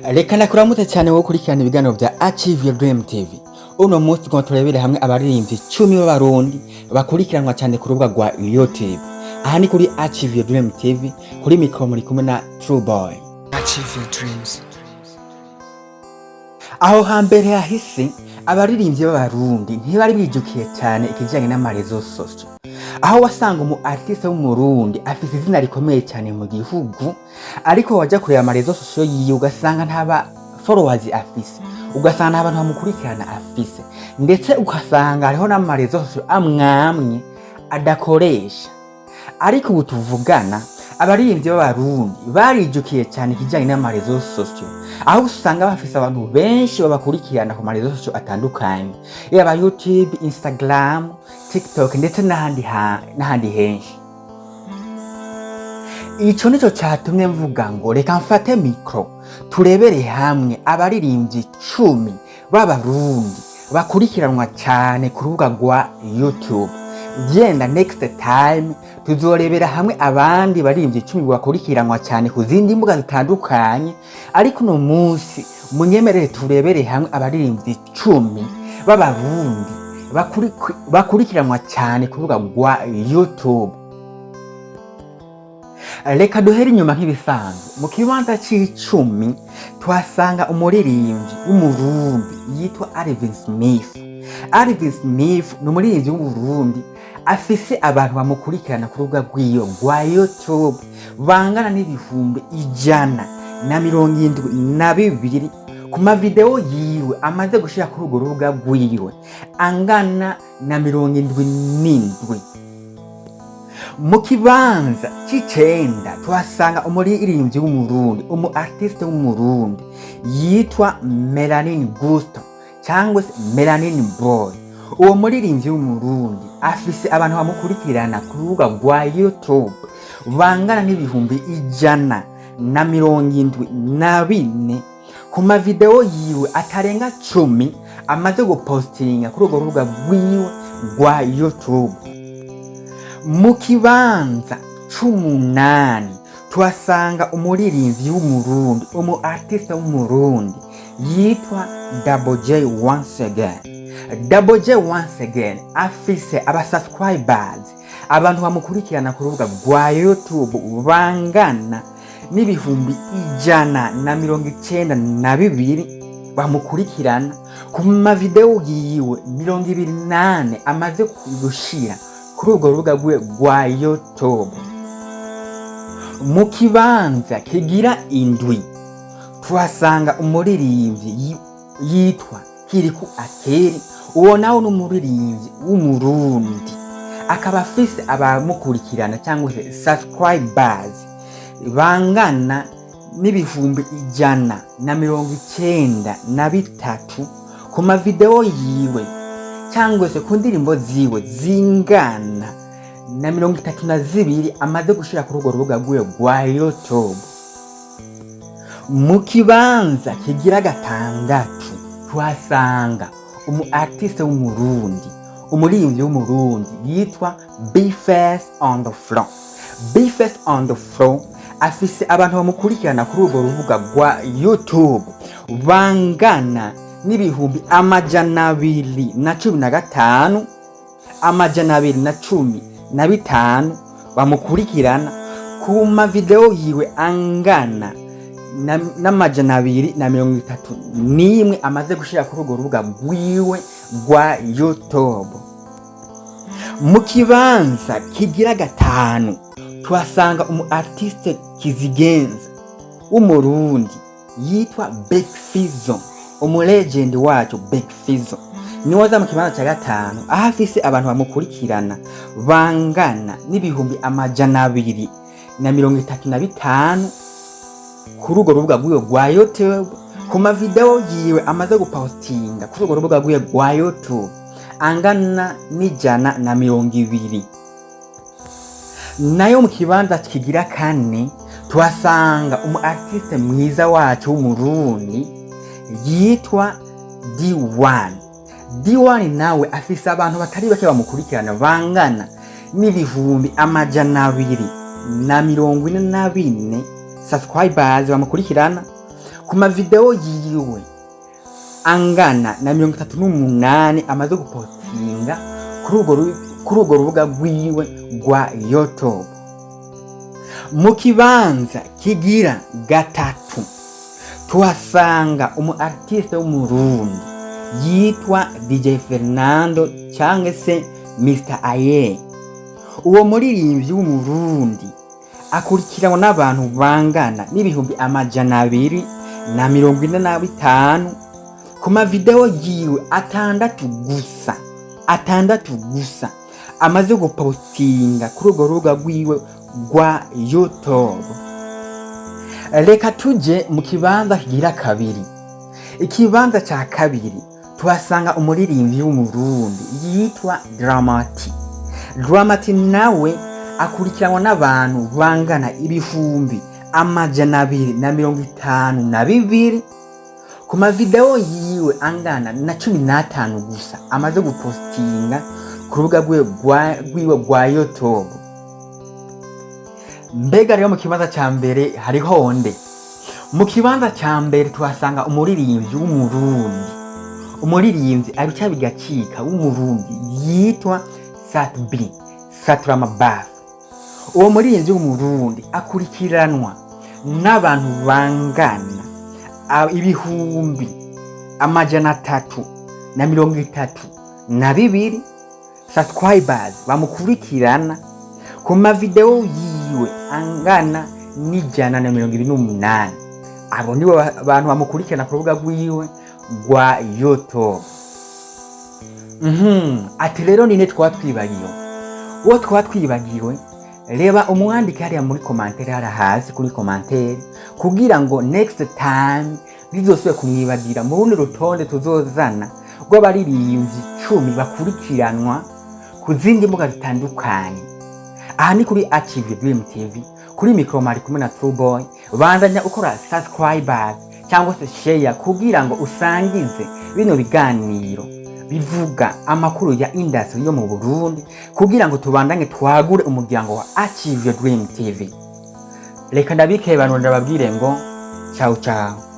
Reka nakuramutse cyane wo kurikirana ibiganiro bya Achieve Your Dream TV. Uno munsi ngo turebere hamwe abaririmbyi 10 b'abarundi bakurikiranwa cyane ku rubuga rwa YouTube. Aha ni kuri Achieve Your Dream TV, kuri mikro muri kumwe na True Boy. Achieve your dreams. Aho hambere hahise abaririmbyi b'abarundi ntibari bijukiye cyane ikijyanye n'amarezo social. Aho wasanga umu artiste w'umurundi afite izina rikomeye cyane mu gihugu, ariko wajya kureba amarezo social yiwe ugasanga ntaba followers afise, ugasanga abantu bamukurikirana afise, ndetse ugasanga hariho n'amarezo social amwamwe adakoresha. Ariko ubu tuvugana abaririmbyi b'abarundi barijukiye cyane ikijyanye n'amarezo social, aho usanga bafise abantu benshi babakurikirana ku marezo social atandukanye, yaba YouTube, Instagram, TikTok ndetse n'ahandi henshi. Ico nico cyatumye mvuga ngo reka mfate mikro turebere hamwe abaririmbyi 10 b'abarundi bakurikiranwa cyane ku rubuga rwa YouTube. Genda next time tuzorebera hamwe abandi baririmbyi 10 bakurikiranwa cyane ku zindi mbuga zitandukanye, ariko no munsi munyemerere turebere hamwe abaririmbyi 10 b'abarundi bakurikiranwa cyane ku rubuga rwa YouTube. Reka duhere inyuma nk'ibisanzwe. Mu kibanza c'icumi twasanga umuririmbyi w'umurundi yitwa Alvin Smith. Alvin Smith ni umuririmbyi w'umurundi afise abantu bamukurikirana ku rubuga rwa YouTube bangana n'ibihumbi 172 ku mavideo yiwe amaze gushira kuri urwo rubuga rwiwe angana na 77. Mu kibanza c'icenda tuhasanga umuririmbyi w'umurundi, umu artiste w'umurundi yitwa Melanin Gusto cyangwa se Melanin Boy. Uwo muririmbyi w'umurundi afise abantu bamukurikirana ku rubuga rwa YouTube bangana n'ibihumbi 174 ku mavideo yiwe atarenga 10 amaze gupostinga kuri urwo rubuga rwiwe rwa YouTube. Mu kibanza c'umunani tuhasanga umuririmbyi w'umurundi, umu artiste w'umurundi yitwa Double J Once Again. Double J Once Again afise abasubscribers, abantu bamukurikirana ku rubuga rwa YouTube bangana n'ibihumbi 192 bamukurikirana ku mavideo yiwe 28 amaze gushira kuri urwo rubuga rwa YouTube. Mu kibanza kigira indwi tuhasanga umuririmbyi yitwa Kiriku Akeri. Uwo nawe n'umuririmbyi w'umurundi akaba afise abamukurikirana cyangwa se subscribers bangana n'ibihumbi 193 ku mavideo yiwe cyangwa se ku ndirimbo ziwe zingana na 32 amaze gushira kuri urwo rubuga rwa YouTube. Mu kibanza kigira gatandatu tuhasanga umu artiste w'umurundi, umuririmbyi w'umurundi yitwa B-Face on the Floor. B-Face on the Floor afise abantu bamukurikirana kuri urwo rubuga rwa YouTube bangana n'ibihumbi 215 bamukurikirana ku mavideo yiwe angana na 231 amaze gushira kuri urwo rubuga rwiwe rwa YouTube. Mu kibanza kigira gatanu tuhasanga umu artiste kizigenza w'umurundi yitwa Big Fizzo. Umu legend wacu Big Fizzo niwaza mu kibanza cya gatanu, ahafise abantu bamukurikirana bangana n'ibihumbi 235 kuri urwo rubuga rwa YouTube ku mavideo yiwe amaze gupostinga kuri urwo rubuga rwa YouTube angana n'120. Nayo mu kibanza kigira kane tuhasanga umu artiste mwiza wacu w'umurundi yitwa D1. D1 nawe afise abantu batari bake bamukurikirana bangana n'ibihumbi 244 subscribers bamukurikirana ku mavideo yiwe angana na 38 amaze gupostinga kuri urwo rubuga rwiwe rwa YouTube. Mu kibanza kigira gatatu tuhasanga umu artiste w'umurundi yitwa DJ Fernando cyangwa se Mr. Aye. Uwo muririmbyi w'umurundi akurikiranwa n'abantu bangana n'ibihumbi 245 ku mavideo yiwe atandatu gusa amaze gupostinga kuri urwo rubuga rwiwe rwa YouTube. Reka tuje mu kibanza kigira kabiri. Ikibanza ca kabiri tuhasanga umuririmbyi w'umurundi yitwa Dramati nawe akurikiranwa n'abantu bangana ibihumbi 252 ku mavideo yiwe angana na 15 gusa amaze gupostinga ku rubuga rwiwe rwa YouTube. Mbega rero mu kibanza ca mbere hariho nde? Mu kibanza ca mbere tuhasanga umuririmbyi w'umurundi, umuririmbyi abica bigacika w'umurundi yitwa Saturama. Uwo muririmbyi w'umurundi akurikiranwa n'abantu bangana ibihumbi 332 subscribers bamukurikirana ku mavideo yiwe angana n'128. Abo nibo abantu bamukurikirana ku rubuga rwiwe rwa YouTube. Ati rero nine twatwibagiwe. Uwo twatwibagiwe reba umwandike hariya muri commentaire hasi kuri commentaire kugira ngo next time bizosubire kumwibagira mu rundi rutonde tuzozana rw'abaririmbyi 10 bakurikiranwa ku zindi mbuga zitandukanye. Aha ni kuri Active Dream TV, kuri micro mari kumwe na True Boy. Bandanya ukora subscribers cyangwa se share kugira ngo usangize bino biganiro bivuga amakuru ya industry yo mu Burundi kugira ngo tubandanye twagure umuryango wa Active Dream TV. Reka ndabike bantu ndababwire ngo ciao ciao.